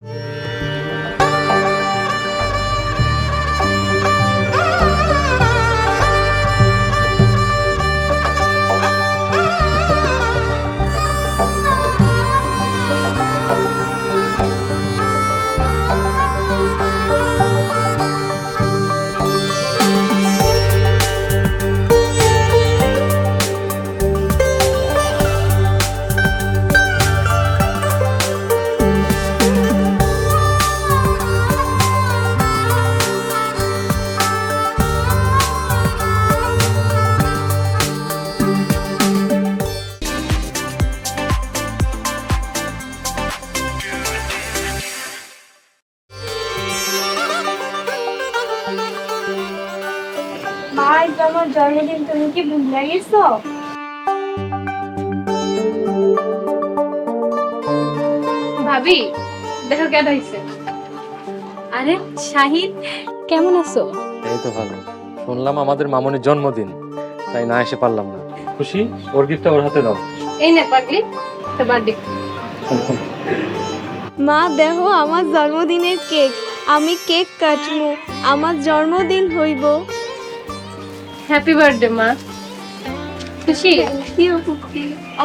ভাই তোমার জন্মদিন তুমি কি ভুলে গেছো? ভাবি দেখো কেন হইছে। আরে শাহিন, কেমন আছো? এই তো ভালো। শুনলাম আমাদের মামনির জন্মদিন, তাই না এসে পারলাম না। খুশি, ওর গিফটটা ওর হাতে দাও। এই নে পাগলি, তো বার্থডে। মা দেখো আমার জন্মদিনের কেক, আমি কেক কাটবো, আমার জন্মদিন হইব। হ্যাপি বার্থডে মা। খুশি?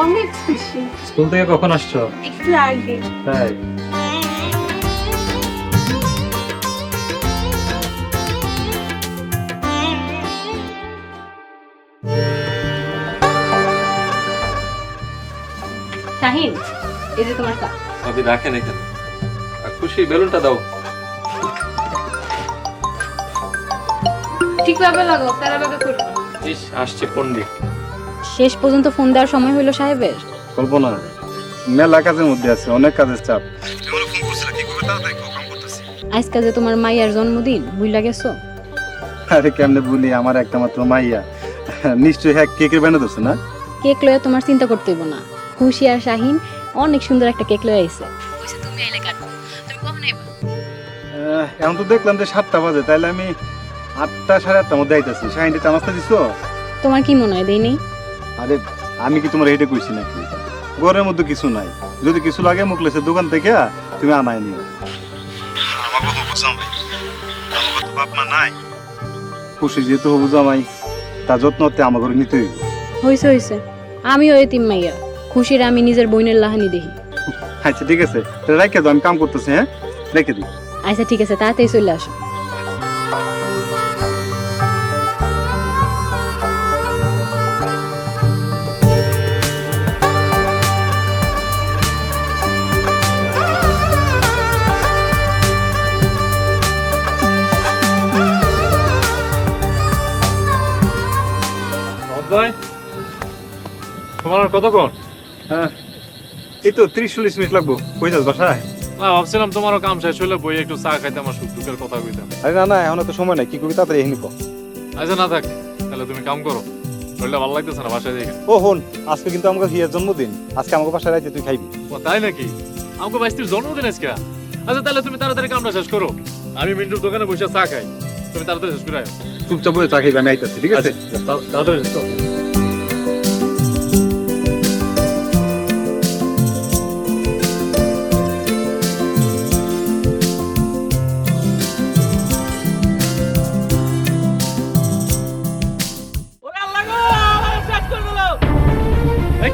অনেক খুশি। স্কুল থেকে কখন আসছো? একটু আগে। তাই শাহিন, এই যে তোমার কাপ। ভাবি রাখেন এখানে। আর খুশি, বেলুনটা দাও। ঠিকভাবে লাগাও, তারা ভাবে করো। ইস, আসছে পণ্ডিত। শেষ পর্যন্ত ফোন দেওয়ার সময় হইলো সাহেবের। কল্পনা মেলা কাজের মধ্যে আছে, অনেক কাজের চাপ। আজকে যে তোমার মাইয়ার জন্মদিন, ভুইলা গেছো? আরে কেমনে বলি, আমার একটা মাত্র মাইয়া, নিশ্চয়ই হ্যাঁ কেকের বানিয়ে দিচ্ছে না? কেক লয়ে তোমার চিন্তা করতে হইব না। খুশি আর শাহিন অনেক সুন্দর একটা কেক লয়ে আইছে। কইছে তুমি আইলে কাটবো। তুমি কখন আইবা? এখন তো দেখলাম যে 7টা বাজে, তাইলে আমি 8টা সাড়ে 8টার মধ্যে আইতাছি। শাহিনটা চা নাস্তা দিছো? তোমার কি মনে হয় দেই নেই? আরে আমি কি তোমার হেঁটে কইছি নাকি? ঘরের মধ্যে কিছু নাই, যদি কিছু লাগে মুখলেসের দোকান থেকে তুমি আনাই নিও। বাপ মা নাই, খুশি যেহেতু হবু জামাই, তার যত্ন আমার ঘরে নিতে হইব। হইছে হইছে, আমিও এতিম মাইয়া। খুশির আমি নিজের বইনের লাহানি দেখি। আচ্ছা ঠিক আছে, তাহলে রেখে দাও, আমি কাম করতেছি। হ্যাঁ রেখে দিই। আচ্ছা ঠিক আছে, তাড়াতাড়ি চলে আসো। ভাই, তোমার আর কতক্ষণ? হ্যাঁ এই তো 30-40 মিনিট লাগবো। কই যাস বাসায়? না, ভাবছিলাম তোমারও কাম শেষ হলে বই একটু চা খাইতে, আমার সুখ দুঃখের কথা কইতাম। আরে না না, এখন তো সময় নাই, কি করবি তাড়াতাড়ি এখানে কর। আচ্ছা না থাক, তাহলে তুমি কাম করো। শরীরটা ভালো লাগতেছে না, বাসায় দেখে। ও হন, আজকে কিন্তু আমাকে হিয়ার জন্মদিন, আজকে আমাকে বাসায় রাইতে তুই খাইবি। ও তাই নাকি? আমাকে বাইস্তির জন্মদিন আজকে। আচ্ছা তাহলে তুমি তাড়াতাড়ি কামটা শেষ করো, আমি মিন্টুর দোকানে বসে চা খাই। তুমি তাড়াতাড়ি শেষ করে আয়। চুপচাপ বসে চা খাইবি, আমি আইতাছি। ঠিক আছে? তাড়াতাড়ি শেষ করো।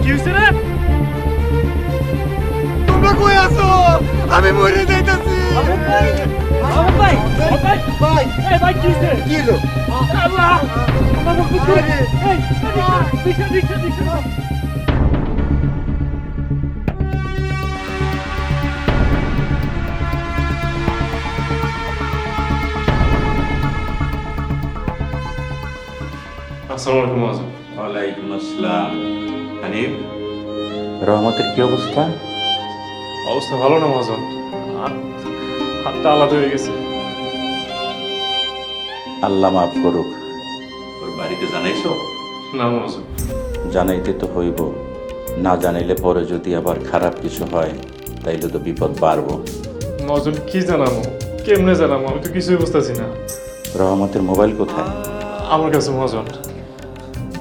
কি হয়েছে রে? তোমরা কই আছো? আমি মরে যাইতাছি। কি হলো? আসসালামু আলাইকুম আজম। ওয়ালাইকুম আসসালাম। হানিফ, রহমতের কি অবস্থা? অবস্থা ভালো না মহাজন, হাতটা আলাদা হয়ে গেছে। আল্লাহ মাফ করুক। ওর বাড়িতে জানাইছো? না মহাজন। জানাইতে তো হইব, না জানাইলে পরে যদি আবার খারাপ কিছু হয় তাইলে তো বিপদ বাড়বো। মহাজন কি জানাবো, কেমনে জানাবো, আমি তো কিছুই বুঝতেছি না। রহমতের মোবাইল কোথায়? আমার কাছে মহাজন,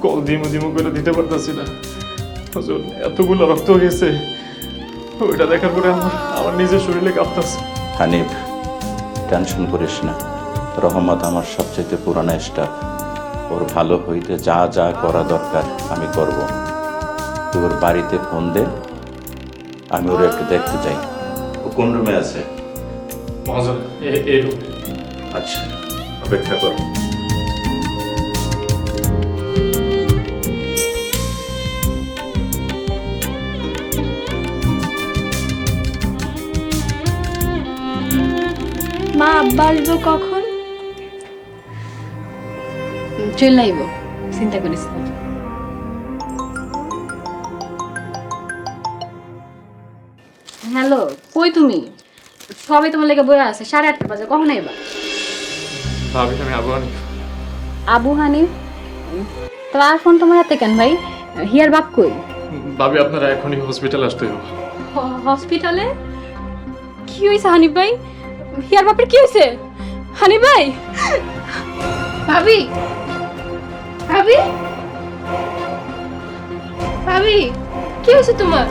কল দিমু দিমু করে দিতে পারতাছি না মহাজন, এতগুলো রক্ত গেছে, ওইটা দেখার পরে আমার নিজের শরীরে কাঁপতেছে। হানিফ, টেনশন করিস না। রহমত আমার সবচেয়ে পুরানো স্টাফ। ওর ভালো হইতে যা যা করা দরকার আমি করব। তুই ওর বাড়িতে ফোন দে, আমি ওর একটু দেখতে চাই। ও কোন রুমে আছে? মহাজন এই রুমে। আচ্ছা, অপেক্ষা কর। মা আব্বা আসবো কখন? চলে আইব, চিন্তা করিস না। হ্যালো, কই তুমি? সবাই তোমার লেগে বয়ে আছে, 8:30 বাজে, কখন আইবা? ভাবি আমি আবহাওয়া আবু হানিফ, তার ফোন তোমার হাতে কেন ভাই? হিয়ার বাপ কই? ভাবি আপনারা এখনই হসপিটাল আসতে হবে। হসপিটালে? কি হয়েছে হানিফ ভাই? হিয়ার বাপের কি হয়েছে? হানিফ ভাই, ভাবি, ভাবি, ভাবি, কি হয়েছে তোমার?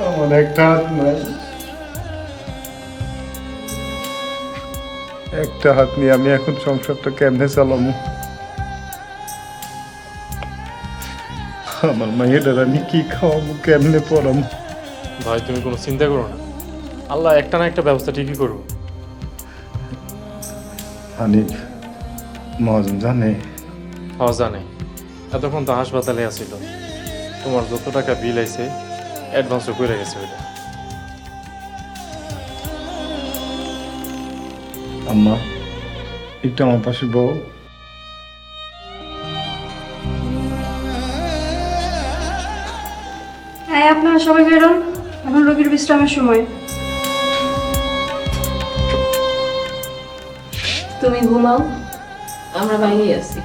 আমার একটা হাত নাই, একটা হাত নিয়ে আমি এখন সংসারটা কেমনে চালামু? আমার মায়ের আমি কি খাওয়াবো, কেমনে পড়াবো? ভাই তুমি কোনো চিন্তা করো না, আল্লাহ একটা না একটা ব্যবস্থা ঠিকই করবো। হানিফ, মহাজন জানে? হওয়া জানে, এতক্ষণ তো হাসপাতালে আছিল। তোমার যত টাকা বিল আইছে অ্যাডভান্সও করে গেছে ওইটা। আম্মা, একটু আমার পাশে বউ। হ্যাঁ, আপনারা সবাই বেরোন, এখন রোগীর বিশ্রামের সময়। তুমি ঘুমাও, আমরা বাইরে আছি।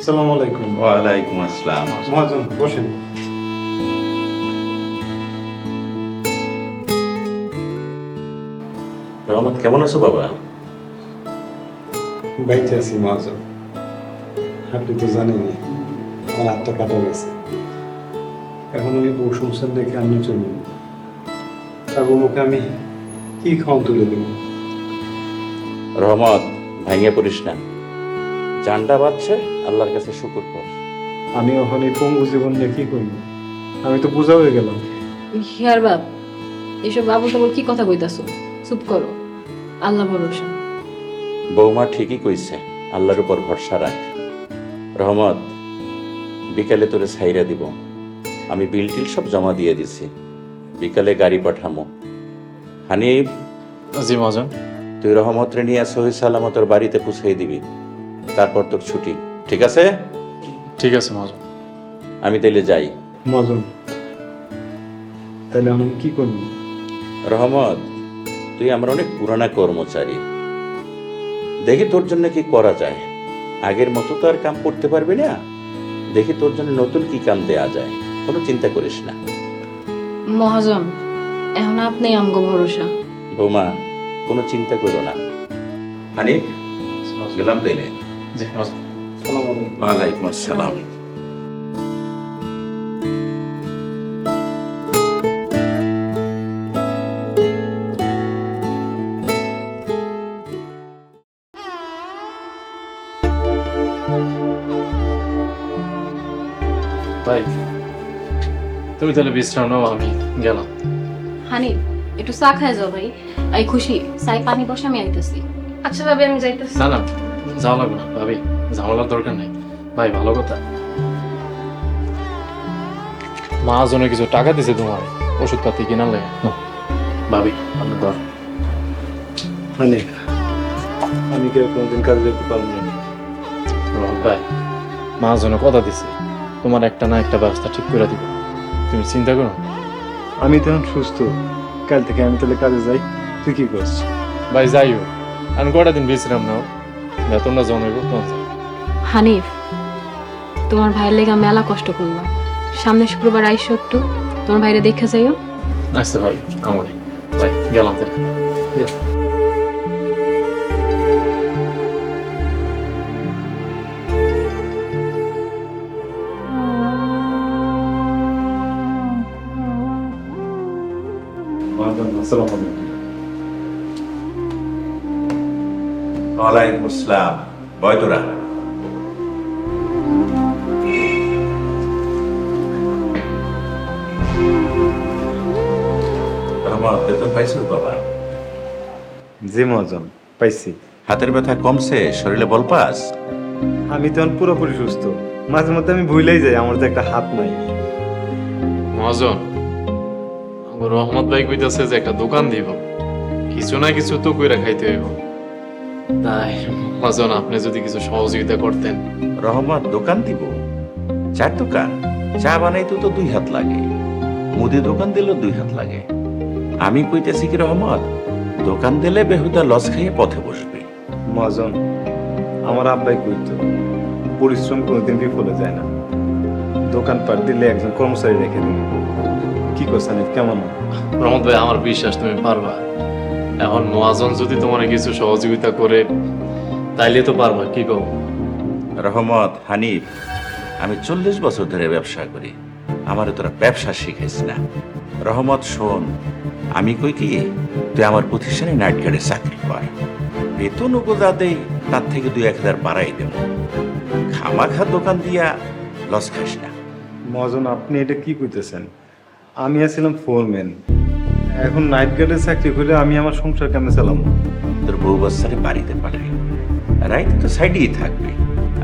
আসসালামু আলাইকুম। ওয়ালাইকুম আসসালাম। মহাজন বসেন। রহমত, কেমন আছো বাবা? বাইতে আছি মহাজন। আপনি তো জানেনই আমার হাতটা কাটা গেছে। এখন আমি বউ সংসার দেখে আমি চলব, তার মুখে আমি কি খাওয়া তুলে দেব? রহমত, ভাঙিয়ে পড়িস না। জানটা বাঁচছে, আল্লাহর কাছে শুকর কর। আমি ওখানে এই পঙ্গু জীবন নিয়ে কি করব? আমি তো বোঝা হয়ে গেলাম। হিয়ার বাপ, এসব বাবু তাবল কি কথা কইতাছো? চুপ করো, আল্লাহ ভরসা। বৌমা ঠিকই কইছে, আল্লাহর উপর ভরসা রাখ। রহমত, বিকালে তোরে ছাইরা দিব। আমি বিল টিল সব জমা দিয়ে দিছি, বিকালে গাড়ি পাঠামো। হানিফ, জি মহাজন। তুই রহমতরে নিয়ে সহি সালামতর বাড়িতে পৌঁছাই দিবি, তারপর তোর ছুটি, ঠিক আছে? ঠিক আছে মহাজন। আমি তাইলে যাই। মহাজন, তাহলে আমি কি করব? রহমত, তুই আমার অনেক পুরানা কর্মচারী, দেখি তোর জন্য কি করা যায়। আগের মতো তো আর কাম করতে পারবি না, দেখি তোর জন্য নতুন কি কাম দেয়া যায়। কোনো চিন্তা করিস না। মহাজন, এখন আপনি আমগো ভরসা। বৌমা, কোনো চিন্তা করো না। হানিফ, গেলাম তাইলে। জি মহাজন। সালাম আলাইকুম। ওয়ালাইকুম আসসালাম। ভাই তুমি তাহলে বিশ্রাম নাও, আমি গেলাম। হানিফ, একটু চা খায় যাও ভাই। এই খুশি, চাই পানি বসে আমি আইতাছি। আচ্ছা ভাবি, আমি যাইতেছি। না না, যাওয়া লাগবে না ভাবি, ঝামেলার দরকার নেই। ভাই ভালো কথা, মা জন্য কিছু টাকা দিছে তোমার ওষুধপাতি কিনার লাগে। ভাবি আপনার দর। হানিফ, আমি কি আর কোনোদিন কাজে যেতে পারবো না? রহমত ভাই, মহাজনে কথা দিছে তোমার একটা না একটা ব্যবস্থা ঠিক করে দিব, তুমি চিন্তা করো না। আমি তো এখন সুস্থ, কাল থেকে আমি তাহলে কাজে যাই। তুই কি করছিস? ভাই যাইও, আমি কটা দিন বিশ্রাম নাও, বেতনটা জমাইব তখন যাও। হানিফ, তোমার ভাইয়ের লেগে মেলা কষ্ট করলাম। সামনে শুক্রবার আইসো, একটু তোমার ভাইরে দেখে যাইও। আচ্ছা ভাই, আমারই ভাই গেলাম তাহলে। আসসালামু আলাইকুম। ওয়ালাইকুম আসসালাম। বয় তোরা। রহমত, বেতন পাইছিস বাবা? জি মহাজন, পাইছি। হাতের ব্যথা কমছে? শরীরে বল পাস? আমি তো এখন পুরোপুরি সুস্থ। মাঝে মধ্যে আমি ভুলেই যাই আমার তো একটা হাত নাই। মহাজন, আমার রহমত ভাই কইতাছে যে একটা দোকান দিব, কিছু না কিছু তো কইরা খাইতে হইব। তাই মহাজন, আপনি যদি কিছু সহযোগিতা করতেন। রহমত দোকান দিব? চার দোকান? চা বানাইতে তো 2 হাত লাগে, মুদি দোকান দিলেও 2 হাত লাগে। আমি কইতেছি কি রহমত, দোকান দিলে বেহুদা লস খাইয়ে পথে বসবে। মহাজন, আমার আব্বাই কইতো পরিশ্রম কোনোদিন বিফলে যায় না। দোকান পাট দিলে একজন কর্মচারী রেখে দিন। কি করছেন, কেমন? রহমত ভাই, আমার বিশ্বাস তুমি পারবা। এখন মহাজন যদি তোমার কিছু সহযোগিতা করে তাইলে তো পারবা, কি কও? রহমত, হানিফ, আমি 40 বছর ধরে ব্যবসা করি, আমারে তোরা ব্যবসা শিখাইস না। রহমত শোন, আমি কই কি, তুই আমার প্রতিষ্ঠানে নাইট গার্ডে চাকরি কর, বেতন উপজা দেই তার থেকে 2-1000 বাড়াই দেব। খামাখা দোকান দিয়া লস খাইস না। মহাজন, আপনি এটা কি কইতেছেন? আমি আছিলাম ফোরম্যান, এখন নাইট গার্ডের চাকরি করে আমি আমার সংসার কেমনে চালাবো? তোর বউ বাচ্চারে বাড়িতে পাঠাই, রাইতে তো সাইডেই থাকবে,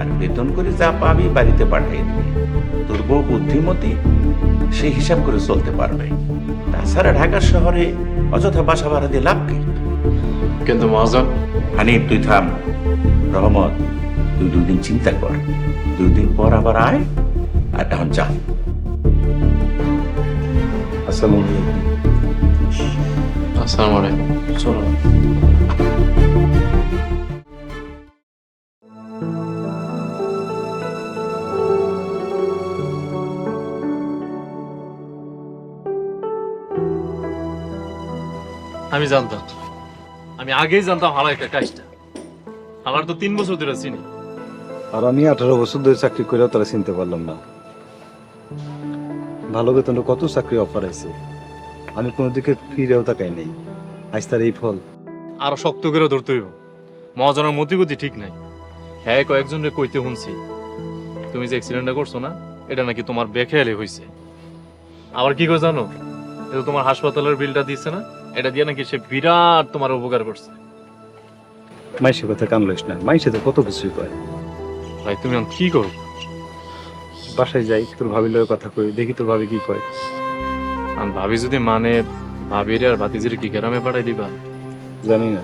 আর বেতন করে যা পাবি বাড়িতে পাঠাই দিবি। তোর বউ বুদ্ধিমতী, সেই হিসাব করে চলতে পারবে। তাছাড়া ঢাকা শহরে অযথা বাসা ভাড়া দিয়ে লাভ কি? কিন্তু মহাজন, হানিফ তুই থাম। রহমত, তুই 2 দিন চিন্তা কর, 2 দিন পর আবার আয়। আর এখন যা। আসসালামু আলাইকুম। আসসালামু আলাইকুম। চলো। আমি জানতাম, আমি আগেই জানতাম হালা একটা কাজটা। আমার তো 3 বছর ধরে চিনি। আর আমি 18 বছর ধরে চাকরি করেও তারা চিনতে পারলাম না। ভালো বেতনে কত চাকরি অফার আছে, আমি কোনো দিকে ফিরেও তাকাই নেই। আজ তার এই ফল। আরো শক্ত করে ধরতে হইব। মহাজনের মতিগতি ঠিক নাই। হ্যাঁ, কয়েকজনরে কইতে শুনছি তুমি যে অ্যাক্সিডেন্টটা করছো না, এটা নাকি তোমার বেখেয়ালি হয়েছে। আবার কি করে জানো, এটা তোমার হাসপাতালের বিলটা দিচ্ছে না, এটা দিয়ে নাকি সে বিরাট তোমার উপকার করছে। মাইসের কথা কান লইস না, মাইসে তো কত কিছুই কয়। ভাই তুমি এখন কি করো? বাসায় যাই, তোর ভাবির লগে কথা কই, দেখি তোর ভাবি কি কয়। আমি ভাবি যদি মানে ভাবিরে আর ভাতিজিরে কি গ্রামে পাঠাই দিবা? জানি না,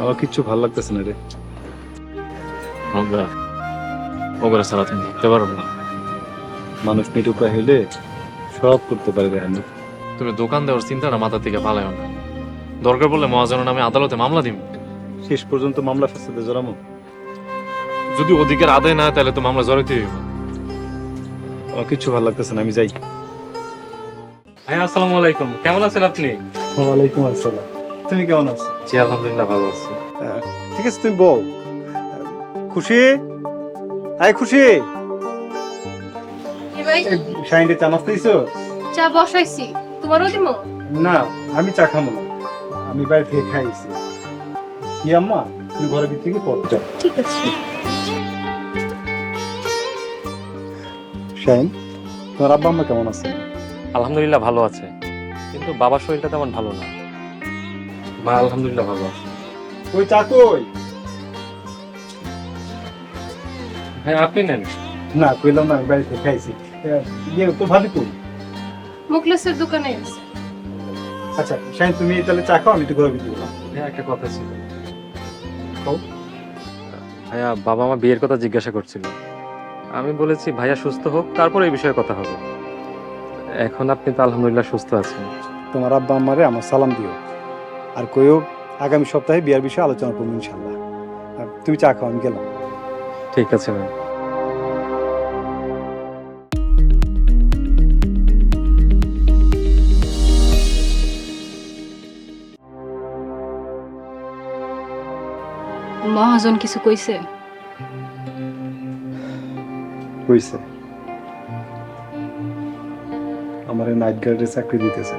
আমার কিচ্ছু ভালো লাগতেছে না রে। ওগুলো ছাড়া তুমি দেখতে পারো না। মানুষ মিটুকা হইলে সব করতে পারবে। আমি তুমি দোকান দেওয়ার চিন্তাটা মাথা থেকে পালাইও না। দরকার পড়লে মহাজনের নামে আদালতে মামলা দিব। শেষ পর্যন্ত মামলা ফেসাতে জড়ামো। যদি অধিকার আদায় না হয় তাহলে তো মামলা জড়াইতে হইব। আমার কিচ্ছু ভালো লাগতেছে না, আমি যাই। ভাই আসসালামু আলাইকুম, কেমন আছেন আপনি? ওয়ালাইকুম আসসালাম। তুমি কেমন আছো? জি আলহামদুলিল্লাহ ভালো আছি। ঠিক আছে, তুমি বল। খুশি, আয় খুশি। শাইনটা চা নাস্তা দিছো? চা বসাইছি, তোমারও দিমো? না, আমি চা খাবো না, আমি বাইরে থেকে খাইছি। কি আম্মা, তুমি ঘরের ভিতরে থেকে পড় যাও। ঠিক আছে। শাইন, তোমার আব্বা আম্মা কেমন আছে? আলহামদুলিল্লাহ ভালো আছে, কিন্তু বাবার শরীরটা তেমন ভালো না। মা আলহামদুলিল্লাহ ভালো আছে। ওই চা কই? হ্যাঁ আপনি নেন। না, কইলাম না, আমি বাইরে থেকে খাইছি। তো ভাবি কই? মুখলেসের দোকানে আছে। আচ্ছা শাইন, তুমি তাহলে চা খাও, আমি একটু ঘরের ভিতরে গেলাম। হ্যাঁ একটা কথা ছিল। ভাইয়া, বাবা মা বিয়ের কথা জিজ্ঞাসা করছিল। আমি বলেছি ভাইয়া সুস্থ হোক, তারপর এই বিষয়ে কথা হবে। এখন আপনি তো আলহামদুলিল্লাহ সুস্থ আছেন। তোমার আব্বা আম্মারে আমার সালাম দিও, আর কইও আগামী সপ্তাহে বিয়ার বিষয়ে আলোচনা করবো ইনশাল্লাহ। আর তুমি চা খাও, আমি গেলাম। ঠিক আছে ভাই। মহাজন কিছু কইছে? কইছে আমার নাইট গার্ডে চাকরি দিতেছে।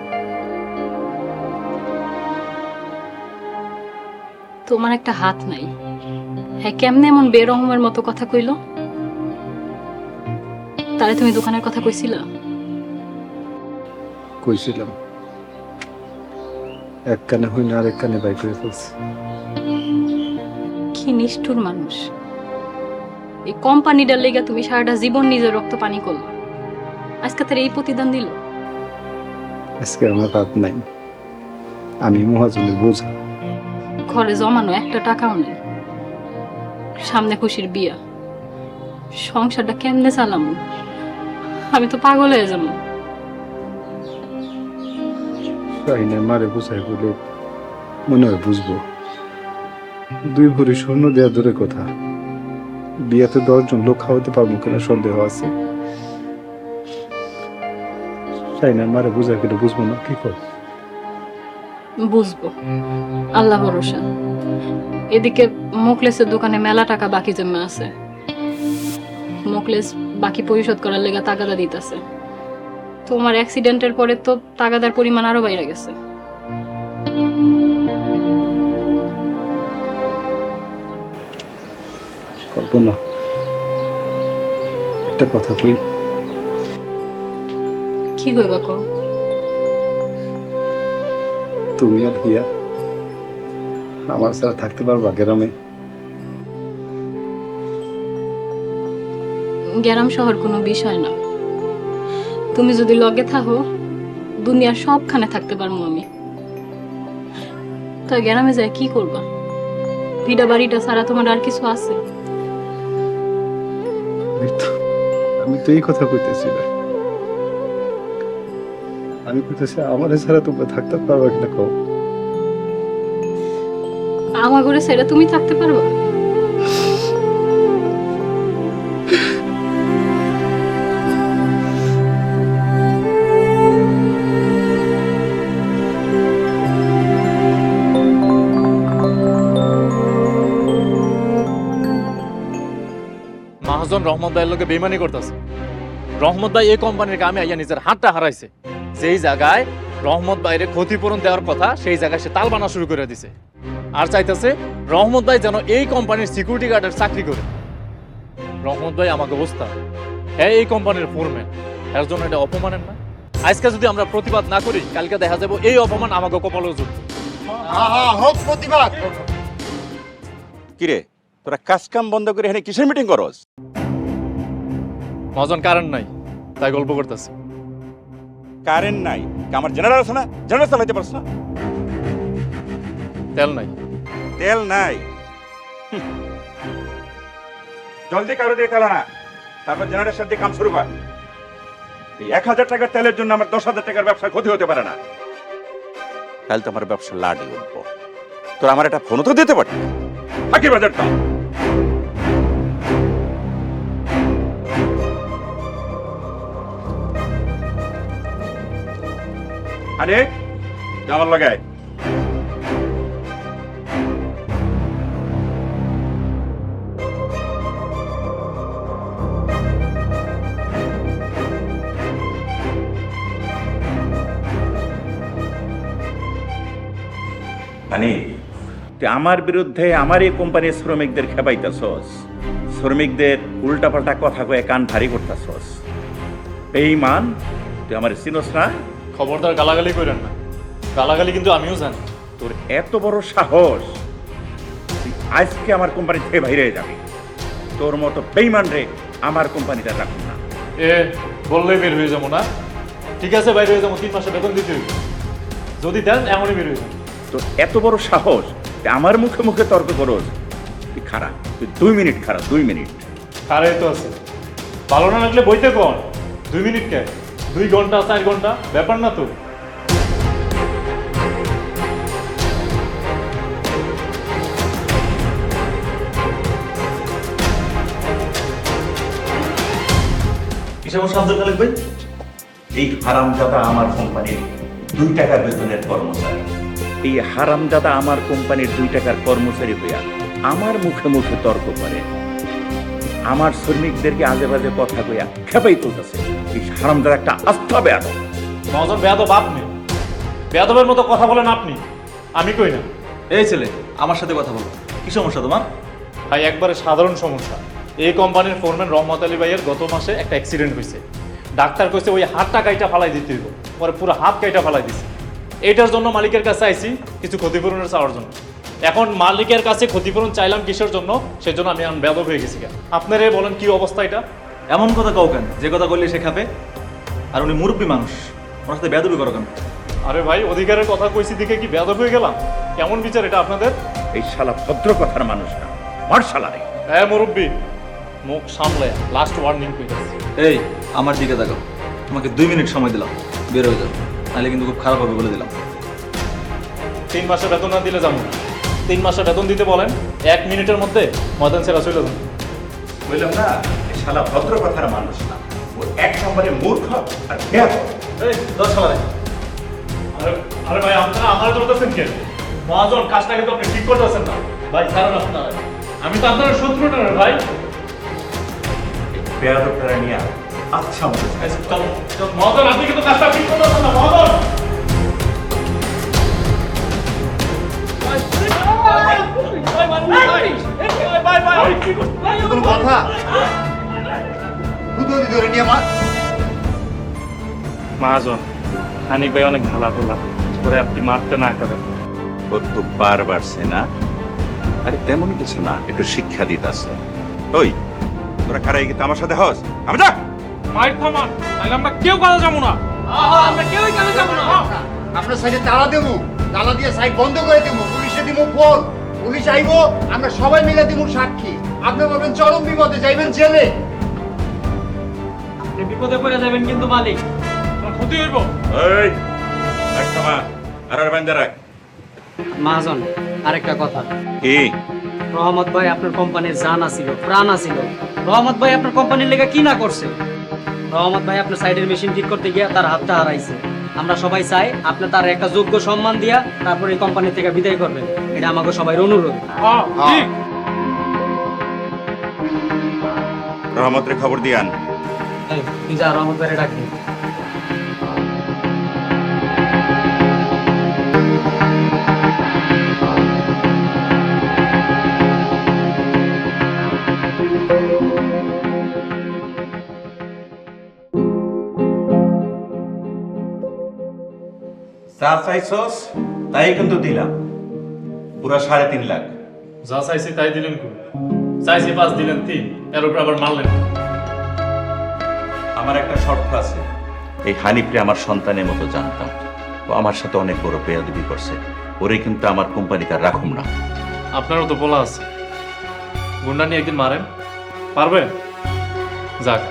তোমার একটা হাত নাই, হ্যাঁ কেমনে এমন বেরহমের মতো কথা কইল? তাহলে তুমি দোকানের কথা কইছিলা? কইছিলাম, এক কানে হই না আরেক কানে বাই করে ফেলছে। কি নিষ্ঠুর মানুষ! এই কোম্পানিটার লেগে তুমি সারাটা জীবন নিজের রক্ত পানি করলো, আজকে তার এই প্রতিদান দিল। আজকে আমার হাত নাই, আমি মহাজনের বোঝা। ঘরে জমানো একটা টাকাও নেই, সামনে খুশির বিয়া, সংসারটা কেমনে চালাম? আমি তো পাগল হয়ে যাবো। শাহিনা মারে বুঝাই বলে মনে হয় বুঝবো। 2 ভরি স্বর্ণ দেওয়া দূরে কথা, বিয়াতে 10 জন লোক খাওয়াতে পারবো কিনা সন্দেহ আছে। শাহিনা মারে বুঝাই বলে বুঝবো না, কি কর? বুঝবো, আল্লাহ ভরসা। এদিকে মোকলেসের দোকানে মেলা টাকা বাকি জমা আছে, মোকলেস বাকি পরিশোধ করার লেগে তাগাদা দিতেছে। তোমার অ্যাক্সিডেন্টের পরে তো তাগাদার পরিমাণ আরো বাইরে গেছে। কল্পনা, একটা কথা কই। কি কইবা কও? তুমি আর হিয়া আমার ছাড়া থাকতে পারবা গ্রামে? গ্রাম শহর কোনো বিষয় না, তুমি যদি লগে থাকো দুনিয়ার সবখানে থাকতে পারবো আমি। তা গ্রামে যায় কি করবা? ভিটা বাড়িটা ছাড়া তোমার আর কিছু আছে? আমি তো এই কথা কইতেছি না, আমি কইতেছি আমার ছাড়া তোমরা থাকতে পারবা কিনা কও। আমার ঘরে সেটা তুমি থাকতে পারবা? মহাজন রহমত ভাইয়ের লোকে বেইমানি করতেছে। রহমত ভাই এই কোম্পানির কামে আইয়া নিজের হাতটা হারাইছে। যেই জায়গায় রহমত ভাইয়ের ক্ষতিপূরণ দেওয়ার কথা, সেই জায়গায় সে তাল বানা শুরু করে দিছে। আর চাইতেছে রহমত ভাই যেন এই কোম্পানির সিকিউরিটি গার্ডের চাকরি করে। রহমত ভাই আমাকে অবস্থা, হ্যাঁ এই কোম্পানির ফোরম্যান, এর জন্য এটা অপমানের না? আজকে যদি আমরা প্রতিবাদ না করি, কালকে দেখা যাবো এই অপমান আমাকে কপালেও যুক্ত। কিরে, তোরা কাজ কাম বন্ধ করে এখানে কিসের মিটিং করস? মহাজন কারেন্ট নাই, তাই গল্প করতেছে। কারেন্ট নাই? আমার জেনারেল আছে না? জেনারেল চালাইতে পারছ না? তেল নাই। তেল নাই? জলদি কারো দিয়ে তেল আনা, তারপর জেনারেলের সাথে কাম শুরু কর। এই 1000 টাকার তেলের জন্য আমার 10,000 টাকার ব্যবসায় ক্ষতি হতে পারে না। কাল তো আমার ব্যবসা লাডি উঠবো। তোর আমার একটা ফোনও তো দিতে পারবি। বাকি বাজারটা আরে আমার লাগায়। মানে তুই আমার বিরুদ্ধে আমার এই কোম্পানির শ্রমিকদের খেপাইতেছস, শ্রমিকদের উল্টাপাল্টা কথা কয়ে কান ভারী করতেছস। বেঈমান, তুই আমার চিনস না? খবরদার গালাগালি করেন না, গালাগালি কিন্তু আমিও জানি। তোর এত বড় সাহস, তুই আজকে আমার কোম্পানি থেকে বাইরে যাবি। তোর মতো বেঈমান রে আমার কোম্পানিটা রাখুন না। এ বললেই বের হয়ে যাবো না? ঠিক আছে, বাইরে হয়ে যাবো, 3 মাসে বেতন দিতে হইবে। যদি দেন এমনই বের হয়ে যাবো। তোর এত বড় সাহস, তুই আমার মুখে মুখে তর্ক করস? তুই খারাপ, তুই 2 মিনিট খারাপ, 2 মিনিট। খারাই তো আছে, ভালো না লাগলে বইতে কোন 2 মিনিট কে 2 ঘন্টা 4 ঘন্টা ব্যাপার না তো। কি সমস্যা আব্দুল খালেক ভাই? এই হারামজাদা আমার কোম্পানির 2 টাকা বেতনের কর্মচারী। এই হারামজাদা আমার কোম্পানির 2 টাকার কর্মচারী হইয়া আমার মুখে মুখে তর্ক করে, আমার শ্রমিকদেরকে আজে বাজে কথা কইয়া খেপাই তুলতেছে। এই হারামজাদা একটা আস্থা বেয়াদব। মহাজন বেয়াদব আপনি, বেয়াদবের মতো কথা বলেন আপনি, আমি কই না। এই ছেলে, আমার সাথে কথা বলো। কি সমস্যা তোমার? ভাই একবারে সাধারণ সমস্যা। এই কোম্পানির ফোরম্যান রহমত আলী ভাইয়ের গত মাসে একটা অ্যাক্সিডেন্ট হয়েছে। ডাক্তার কইছে ওই হাতটা কাইটা ফালাই দিতে হইব, পরে পুরো হাত কাইটা ফালাই দিছে। এইটার জন্য মালিকের কাছে আইছি কিছু ক্ষতিপূরণের চাওয়ার জন্য। এখন মালিকের কাছে ক্ষতিপূরণ চাইলাম কিসের জন্য, সেজন্য আমি এখন বেয়াদব হয়ে গেছি। আপনারে বলেন কি অবস্থা এটা? এমন কথা কও কেন? যে কথা বললে সে খাবে। আর উনি মুরব্বী মানুষ, ওনার সাথে বেয়াদবি করো কেন? আরে ভাই অধিকারের কথা কইছি দিকে কি বেয়াদব হয়ে গেলাম? কেমন বিচার এটা আপনাদের? এই শালা ভদ্র কথার মানুষ না, মার শালা রে। হ্যাঁ মুরব্বী, মুখ সামলে লাস্ট ওয়ার্নিং কইতাছি। এই, আমার দিকে তাকাও। তোমাকে 2 মিনিট সময় দিলাম, বের হয়ে যাও, নাহলে কিন্তু খুব খারাপ হবে বলে দিলাম। 3 মাসের বেতন না দিলে যাবো না। 3 মাসের বেতন দিতে বলেন, 1 মিনিটের মধ্যে ময়দান ছেড়া চলে যান। বললাম না, এই শালা ভদ্র কথার মানুষ না, ও এক নম্বরে মূর্খ আর বেয়াদব। এই, দশ শালা রে। আরে আরে ভাই আপনারা আমার ধরতেছেন কেন? মহাজন কাজটা কিন্তু আপনি ঠিক করতেছেন না ভাই। কারণ আপনারা, আমি তো আপনার শত্রু না রে ভাই। বেয়াদবটা নিয়ে আচ্ছা মতো মহাজন আপনি কিন্তু কাজটা ঠিক করতেছেন না মহাজন। মহাজন, হানিফ ভাই অনেক ভালো তোলা করে আপনি মারতে না করেন। ওর তো বার বাড়ছে না? আরে তেমন কিছু না, একটু শিক্ষা দিতেছে। ওই তোরা কারাই গিয়ে আমার সাথে হস? আমি যা মাইর থামান, তাহলে আমরা কেউ কাজে যাবো না। আমরা কেউই কাজে যাবো না। আপনার সাইডে তালা দেবো, তালা দিয়ে সাইড বন্ধ করে দেবো, পুলিশে দিব ফোন, পুলিশ আইবো, আমরা সবাই মিলে দিব সাক্ষী। আপনি বলবেন চরম বিপদে, যাইবেন জেলে। আপনি বিপদে পড়ে যাবেন কিন্তু মালিক, ক্ষতি হইব। এই একটা মা আর বান্দা রাখ। মহাজন আরেকটা কথা, কি? রহমত ভাই আপনার কোম্পানির জান আছিল, প্রাণ আছিল। রহমত ভাই আপনার কোম্পানির লেগে কি না করছে? রহমত ভাই আপনার সাইডের মেশিন ঠিক করতে গিয়ে তার হাতটা হারাইছে। আমরা সবাই চাই আপনি তার একটা যোগ্য সম্মান দিয়া তারপর এই কোম্পানি থেকে বিদায় করবেন। এটা আমাকে সবাই অনুরোধ। ঠিক। রহমতের খবর দিয়ান। তুই যা রহমত ভাইরে ডাকি। যা চাইছস তাই কিন্তু দিলাম, পুরা 3.5 লাখ। যা চাইছি তাই দিলেন কোন? চাইছি 5 দিলেন 3, এর উপর আবার মারলেন। আমার একটা শর্ত আছে। এই হানিফরে আমার সন্তানের মতো জানতাম, ও আমার সাথে অনেক বড় বেয়াদবি করছে। ওরে কিন্তু আমার কোম্পানিতে আর রাখুম না। আপনারও তো বলা আছে, গুন্ডা নিয়ে একদিন মারেন, পারবেন? যাক,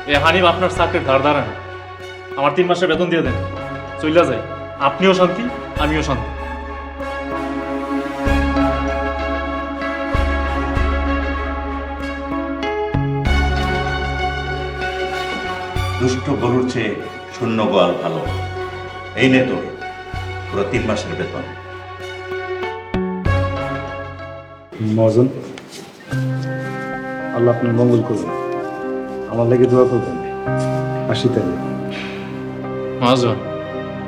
এই হানিফ আপনার চাকরির ধার ধারে না। আমার 3 মাসের বেতন দিয়ে দেন, চইলা যাই। আপনিও শান্তি, আমিও শান্তি। দুষ্ট গরুর চেয়ে শূন্য গোয়াল ভালো। এই নে তো পুরো 3 মাসের বেতন। মহাজন, আল্লাহ আপনার মঙ্গল করবেন, আমার লাগে দোয়া করবেন। আসি তাহলে। মহাজন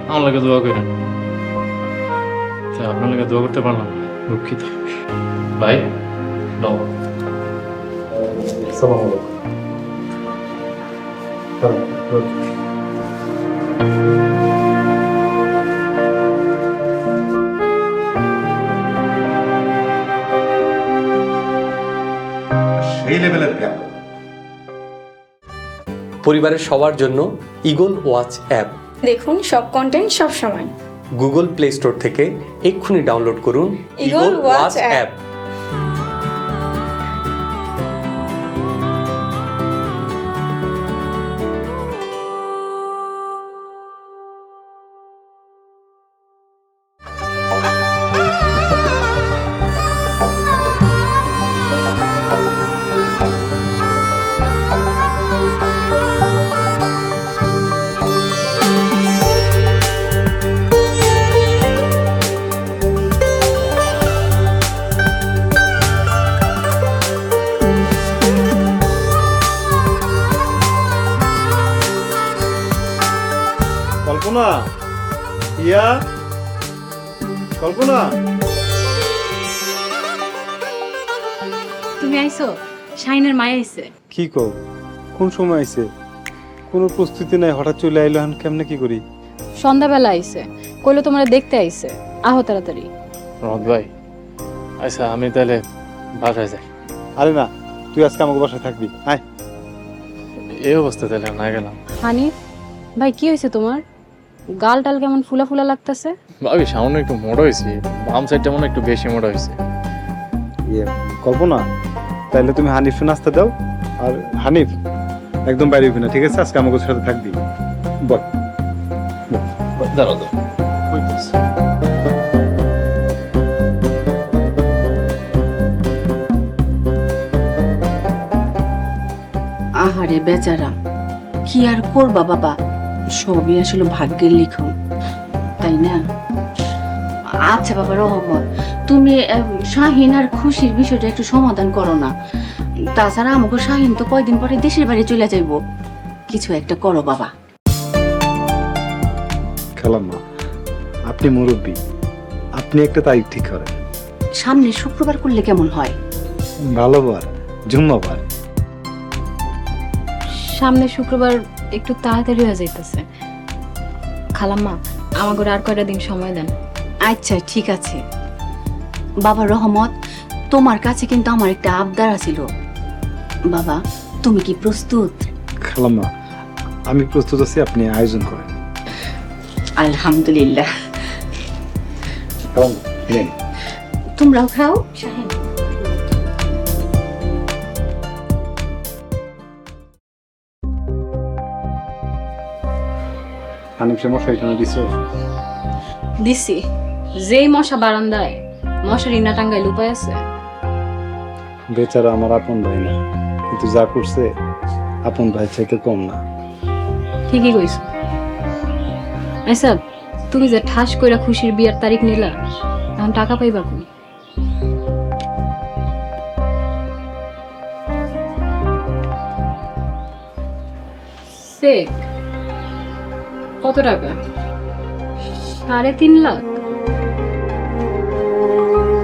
আমার লাগে দোয়া করেন। আপনার লাগে দোয়া করতে পারলাম, দুঃখিত ভাই। সালাম আলাইকুম। সেই লেভেলের বেয়াদব। পরিবারের সবার জন্য ইগল ওয়াচ অ্যাপ দেখুন সব কন্টেন্ট সব সময়। গুগল প্লে স্টোর থেকে এক্ষুনি ডাউনলোড করুন ইগল ওয়াচ অ্যাপ। কল্পনা, ইয়া, কল্পনা। তুমি আইছো? শাহিনের মায়া আইছে। কি কও, কোন সময় আইছে? কোনো প্রস্তুতি নাই, হঠাৎ চলে আইলো, এখন কেমনে কি করি? সন্ধ্যাবেলা আইছে, কইলো তোমারে দেখতে আইছে, আহো তাড়াতাড়ি। রহমত ভাই, আচ্ছা আমি তাহলে বাসায় যাই। আরে না, তুই আজকে আমাকে বাসায় থাকবি, আয়। এই অবস্থা তাহলে না গেলাম। হানিফ ভাই, কি হয়েছে তোমার? গাল টাল কেমন ফুলা ফুলা লাগতেছে? ভাবি সামনে একটু মোটা হয়েছে, বাম সাইডটা মনে হয় একটু বেশি মোটা হয়েছে। কল্পনা, তাইলে তুমি হানিফ নাস্তা দাও, আর হানিফ একদম বাইরে হবি না, ঠিক আছে? আজকে আমাকে সাথে থাকবি। বল। দাঁড়াও তো। আহারে বেচারা, কি আর করবা বাবা, সবই আসলে ভাগ্যের লিখন, তাই না? আচ্ছা বাবা রহমত, তুমি শাহিন আর খুশির বিষয়টা একটু সমাধান করো না। তাছাড়া আমাকে শাহিন তো কয়দিন পরে দেশের বাড়ি চলে যাইব, কিছু একটা করো বাবা। খালাম্মা, আপনি মুরব্বী, আপনি একটা তারিখ ঠিক করেন। সামনে শুক্রবার করলে কেমন হয়? ভালো বার, জুম্মাবার। সামনে শুক্রবার একটু তাড়াতাড়ি হয়ে যাইতেছে। খালাম্মা, আমাকে আর কয়টা দিন সময় দেন। আচ্ছা ঠিক আছে বাবা রহমত, তোমার কাছে কিন্তু আমার একটা আবদার আছিল। বাবা, তুমি কি প্রস্তুত? খালাম্মা, আমি প্রস্তুত আছি, আপনি আয়োজন করেন। আলহামদুলিল্লাহ। খালাম্মা, নেন। তোমরাও খাও। শাহিন, হানিফ সে মশাই টানা দিছো? দিছি। যেই মশা বারান্দায়, মশার ইনা টাঙ্গাইল উপায় আছে? বেচারা আমার আপন ভাই না, কিন্তু যা করছে আপন ভাই চাইতে কম না। ঠিকই কইছো। আচ্ছা, তুমি যে ঠাস কইরা খুশির বিয়ার তারিখ নিলা, এখন টাকা পাইবা কই? চেক কত টাকা? 3.5 লাখ।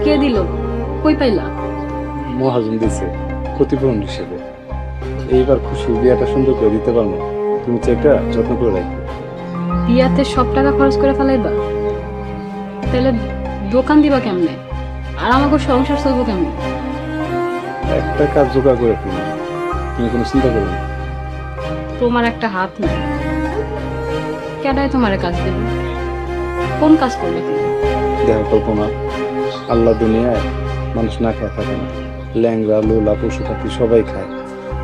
কে দিল? কই পাইলা? মহাজন দিছে ক্ষতিপূরণ হিসেবে। এইবার খুশির বিয়াটা সুন্দর করে দিতে পারবো, তুমি চেকটা যত্ন করে রাখবে। বিয়াতে সব টাকা খরচ করে ফেলাইবা? তাহলে দোকান দিবা কেমনে? আর আমাকে সংসার চলবো কেমনে? একটা কাজ জোগাড় করে ফেলি, তুমি কোনো চিন্তা করো না। তোমার একটা হাত নেই, কেডায় তোমার কাজ দেবে? কোন কাজ করবে তুমি? দেখো কল্পনা, আল্লাহ দুনিয়ায় মানুষ না খেয়ে থাকে না, ল্যাংরা লোলা পশু পাখি সবাই খায়।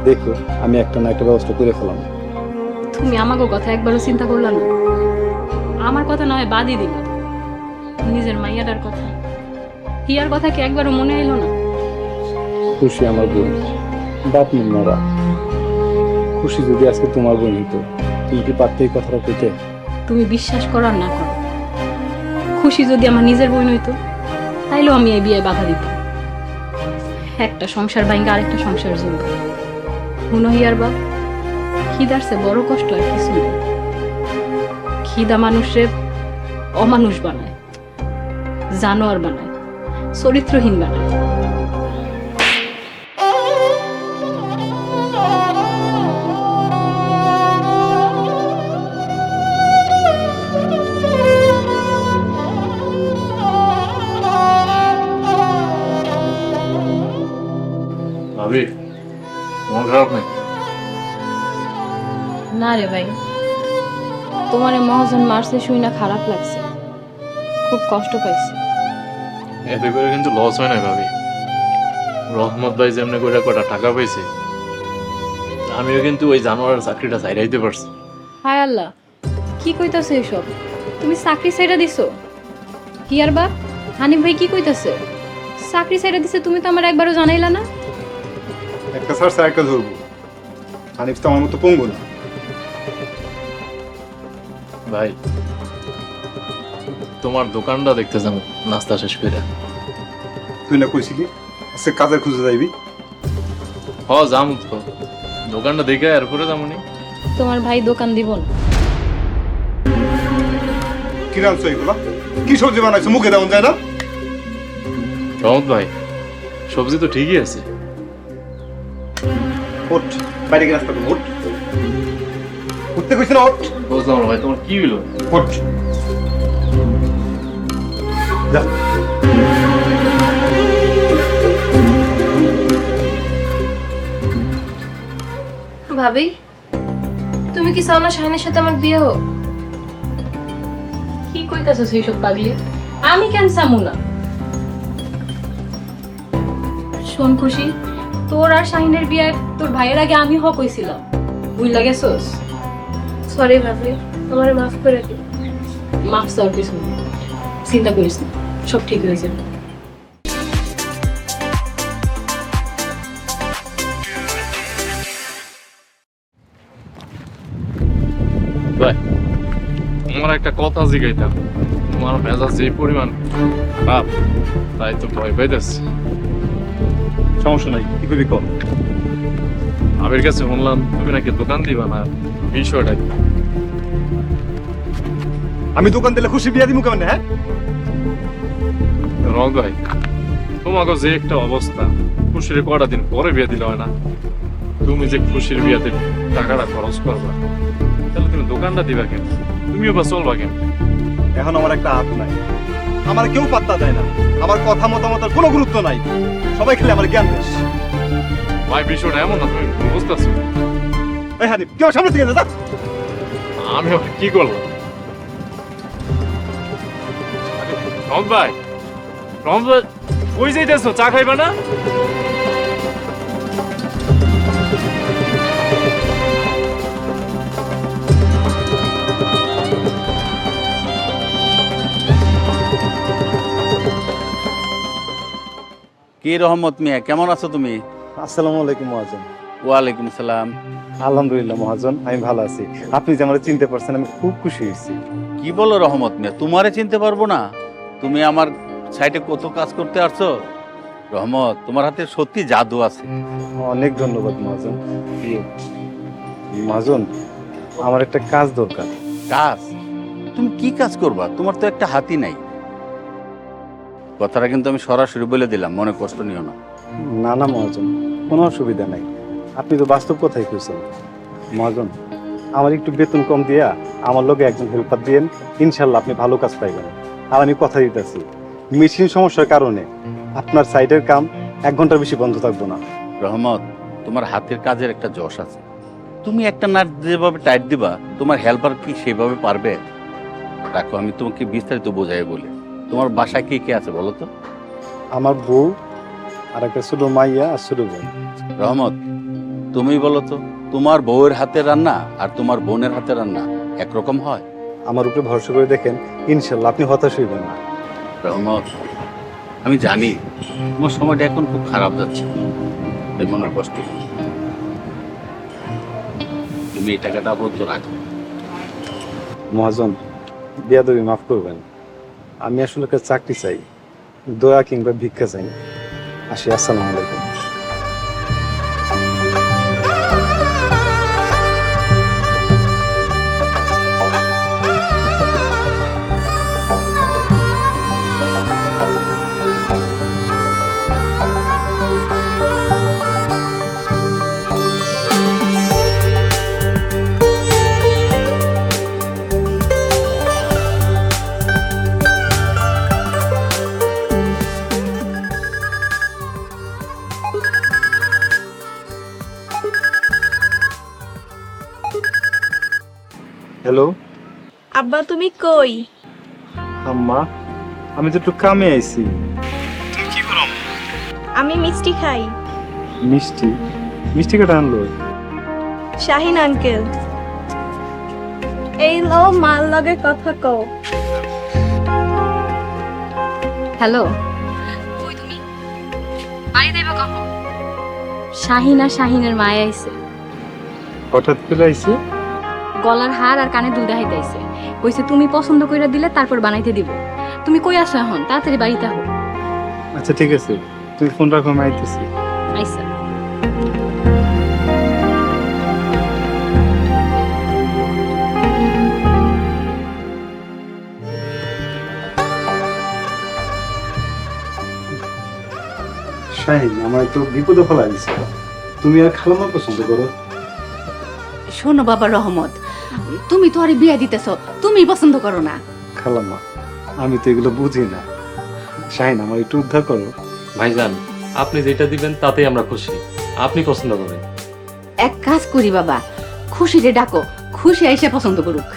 দেখো আমি একটা না একটা ব্যবস্থা করে ফেলাম। তুমি আমাকে কথা একবারও চিন্তা করলা না? আমার কথা নয় বাদই দিল, নিজের মাইয়াটার কথা, হিয়ার কথা কি একবারও মনে এলো না? খুশি আমার বোন, বাপ মরা। খুশি যদি আজকে তোমার বোন হইতো, তুমি কি পারতে এই কথাটা কইতে? তুমি বিশ্বাস করো আর না করো, খুশি যদি আমার নিজের বোন হইতো, তাইলেও আমি এই বিয়ে বাধা দিতাম। একটা সংসার ভাঙ্গা আরেকটা সংসার জমবে। হুনো হিয়ার বাপ, খিদার সে বড় কষ্ট আর কিছু নেই। খিদা মানুষে অমানুষ বানায়, জানোয়ার বানায়, চরিত্রহীন বানায়। ভাবি, মন খারাপ নাকি? না রে ভাই, তোমার মহাজন মারছে শুই না খারাপ লাগছে, খুব কষ্ট পাইছি। এতে করে কিন্তু লস হয় না ভাবি। রহমত ভাই যেমনি করে কটা টাকা পাইছে, আমিও কিন্তু ওই জানোয়ারের চাকরিটা ছাইরাইতে পারছি। হায় আল্লাহ, কি কইতাছে এসব? তুমি চাকরি ছাইরা দিছো? হিয়ার বাপ, হানিফ ভাই কি কইতাছে? চাকরি ছাইরা দিছে, তুমি তো আমার একবারও জানাইলা না। একটা ছাড়ছে একটা ধরবো, হানিফ তো আমার মতো পঙ্গু না। ভাই, তোমার দোকানটা দেখতে যাবো নাস্তা শেষ করে। তুই না কইছিলি আজকে কাজের খুঁজে যাইবি? হ যাম তো, দোকানটা দেখে এরপরে যাবনি। তোমার ভাই দোকান দিব না। কি রাঁধছো এগুলো? কি সবজি বানাইছো? মুখে দেওয়া যায় না? রহমত ভাই সবজি তো ঠিকই আছে। ওঠ, বাইরে গিয়ে নাস্তা করবো। ওঠ, উঠতে কইছি না? ওঠ, বুঝলাম না ভাই, তোমার কি হইলো? ওঠ। যা। ভাবি তুমি কি চাও না শাহিনের সাথে আমার বিয়ে হোক? কি কইতাছো সেই সব পাগলি? আমি কেন চামু না? শোন খুশি, তোর আর শাহিনের বিয়ে তোর ভাইয়ের আগে আমি হক হইছিলাম, বুঝলা গেছোস? সরি ভাবি, আমারে মাফ করে দিও। মাফ চাওয়ার কিছু নেই, চিন্তা করিস না, সব ঠিক হয়ে যাবে। ভাই তোমার একটা কথা জিগাইতাম। তোমার মেজাজ যে পরিমাণ খারাপ, তাই তো ভয় পাইতেছি। সমস্যা নাই, কি করবি কর। আবির কাছে শুনলাম তুমি নাকি দোকান দিবা না, বিষয়টা কি? আমি দোকান দিলে খুশি বিয়া দিমু কেমন? হ্যাঁ রং ভাই তোমাকে যে একটা অবস্থা, খুশির কটা দিন পরে বিয়ে দিলে হয় না? তুমি যে খুশির বিয়াতে টাকাটা খরচ করবা, তাহলে তুমি দোকানটা দিবা কেন? তুমিও বা চলবা কেন? এখন আমার একটা হাত নাই, আমার কেউ পাত্তা দেয় না, আমার কথা মতামতের কোনো গুরুত্ব নাই, সবাই খেলে আমার জ্ঞান দেশ। ভাই বিষয়টা এমন না, তুমি বুঝতেছো? এই হানিফ, কেউ সামনে থেকে যা। আমি ওকে কি করবো? রং ভাই, রং ভাই কই যাইতেছো? চা খাইবা না? কি রহমত মিয়া, কেমন আছো তুমি? আসসালামু আলাইকুম মহাজন। ওয়ালাইকুম সালাম। আলহামদুলিল্লাহ মহাজন, আমি ভালো আছি। আপনি যে আমার চিনতে পারছেন, আমি খুব খুশি হয়েছি। কি বলো রহমত মিয়া, তোমারে চিনতে পারবো না? তুমি আমার সাইটে কত কাজ করতে আসছো। রহমত, তোমার হাতে সত্যি জাদু আছে। অনেক ধন্যবাদ মহাজন। মহাজন, আমার একটা কাজ দরকার। কাজ? তুমি কি কাজ করবা? তোমার তো একটা হাতি নাই। কথাটা কিন্তু আমি সরাসরি বলে দিলাম, মনে কষ্ট নিও না। না না মহাজন, কোনো অসুবিধা নাই, আপনি তো বাস্তব কথাই কইছেন। মহাজন, আমার একটু বেতন কম দিয়া আমার লগে একজন হেল্পার দিয়েন, ইনশাল্লাহ আপনি ভালো কাজ পাইবেন। আর আমি কথা দিতেছি, মেশিন সমস্যার কারণে আপনার সাইডের কাম 1 ঘন্টার বেশি বন্ধ থাকবো না। রহমত, তোমার হাতের কাজের একটা যশ আছে। তুমি একটা নাট যেভাবে টাইট দিবা, তোমার হেল্পার কি সেভাবে পারবে? দেখো, আমি তোমাকে বিস্তারিত বোঝাই বলি। তোমার বাসায় কে কে আছে বলো তো? আমার বউ আর একটা ছোট মাইয়া আর ছোট বোন। রহমত, তুমি বলো তো, তোমার বউয়ের হাতের রান্না আর তোমার বোনের হাতের রান্না একরকম হয়? আমার উপরে ভরসা করে দেখেন, ইনশাল্লাহ আপনি হতাশ হইবেন না। রহমত, আমি জানি তোমার সময়টা এখন খুব খারাপ যাচ্ছে, তাই মনের কষ্ট। তুমি এই টাকাটা আবদ্ধ রাখো। মহাজন, বিয়াদবি মাফ করবেন, আমি আসলে একটা চাকরি চাই, দয়া কিংবা ভিক্ষা চাই। আসি, আসসালামু আলাইকুম। হ্যালো আব্বা তুমি কই? আম্মা, আমি তো একটু কামে আইছি। আমি মিষ্টি খাই। মিষ্টি? মিষ্টি কেটে আনলো? শাহিন আঙ্কেল। এই লো মাল লগে কথা কও। হ্যালো, কই তুমি? বাড়ি যাইবা কখন? শাহিন আর শাহিনের মায়ে আইছে। হঠাৎ করে আইছে? গলার হার আর কানে দুল দেখাইতে আইছে। কইছে তুমি পছন্দ কইরা দিলে তারপর বানাইতে দিব। তুমি কই আসো এখন? তাড়াতাড়ি বাড়িতে আহো। আচ্ছা ঠিক আছে, তুই ফোন রাখো, আমি আইতেছি। আইসা। শাহিন আমার তো বিপদে ফেলা দিছে। তুমি আর খালাম্মা পছন্দ করো? শোনো বাবা রহমত, তুমি তো আরে বিয়া দিতেছ, তুমি পছন্দ করো না। খালাম্মা আমি তো এগুলো বুঝি না। শাহিন আমার একটু উদ্ধার করো। ভাইজান, আপনি যেটা দিবেন তাতেই আমরা খুশি। আপনি পছন্দ করেন। এক কাজ করি বাবা, খুশিরে ডাকো, খুশি আইসা পছন্দ করুক।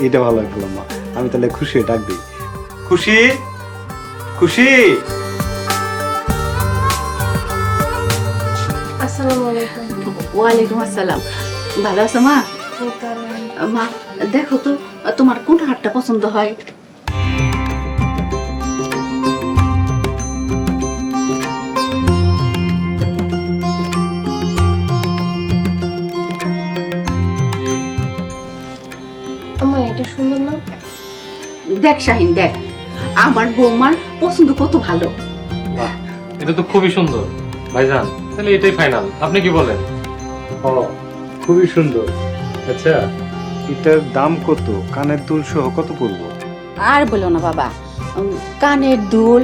এটা ভালো হয় খালাম্মা, আমি তাহলে খুশি হয়ে ডাক দিই। খুশি, খুশি। আসসালামু আলাইকুম। ওয়ালাইকুম আসসালাম। ভালো আছো মা? মা দেখো তো তোমার কোন হারটা পছন্দ হয়। আমার এটা সুন্দর না? দেখ শাহিন দেখ, আমার বৌমার পছন্দ কত ভালো। বাহ, এটা তো খুবই সুন্দর। ভাইজান, তাহলে এটাই ফাইনাল। আপনি কি বলেন? ও খুবই সুন্দর। আচ্ছা এটার দাম কত? কানের দুল সহ কত পড়বো? আর বলো না বাবা, কানের দুল,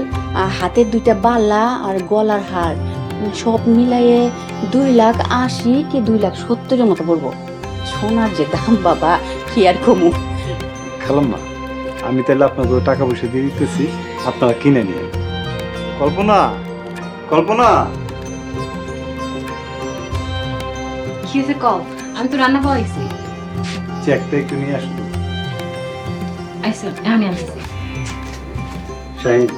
হাতের দুইটা বালা আর গলার হার সব মিলাইয়ে 2,80,000 কি 2,70,000 মতো পড়বো। সোনার যে দাম বাবা, কি আর কমু। খালাম্মা আমি তাহলে আপনাকে টাকা পয়সা দিয়ে দিতেছি, আপনারা কিনে নিন। কল্পনা, কল্পনা। কি হয়েছে কও? আমি তো রান্না করাইছি। চেকটা একটু নিয়ে আসুন। আইসা আমি আসছি। শাহিন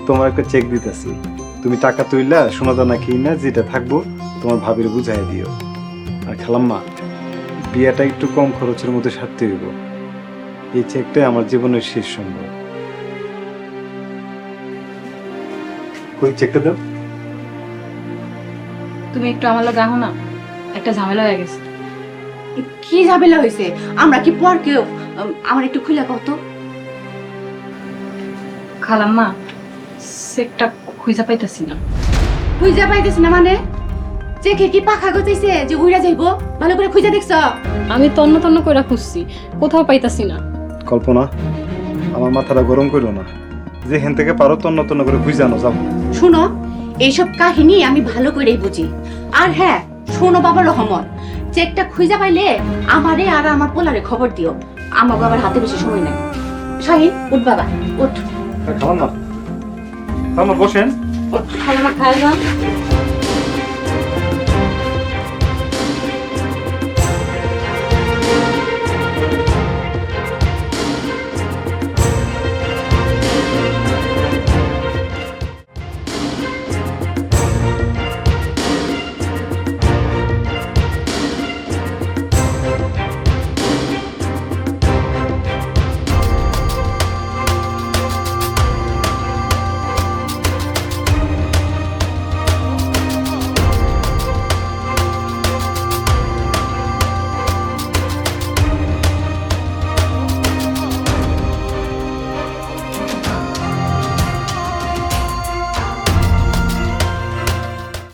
তোমার একটা চেক দিতেছি, তুমি টাকা তুইলা সোনা দানা কিনা যেটা থাকবো তোমার ভাবির বুঝাই দিও। আর খালাম্মা বিয়াটা একটু কম খরচের মধ্যে সারতে হইব। এই চেকটাই আমার জীবনের শেষ সম্ভব। কই চেকটা দাও। তুমি একটু আমার লগে আহো না, একটা ঝামেলা হয়ে গেছে। কি ঝামেলা হয়েছে? আমরা কি পর কেউ? আমার একটু খুলে কত। খালাম্মা, চেকটা খুঁজা পাইতাছি না। খুঁজা পাইতেছ না মানে? চেকে কি পাখা গজাইছে যে উইরা যাইবো? ভালো করে খুঁজা দেখছ? আমি তন্ন তন্ন কইরা খুঁজছি, কোথাও পাইতাছি না। কল্পনা আমার মাথাটা গরম করো না, যেখান থেকে পারো তন্ন তন্ন করে খুঁজানো যাও। শুনো, এইসব কাহিনী আমি ভালো করেই বুঝি। আর হ্যাঁ শোনো বাবা রহমত, চেকটা খুঁজা পাইলে আমারে আর আমার পোলারে খবর দিও। আমার বাবার হাতে বেশি সময় নাই। শাহিন উঠ বাবা উঠ। খালাম্মা, খালাম্মা বসেন। খালাম্মা খায় না।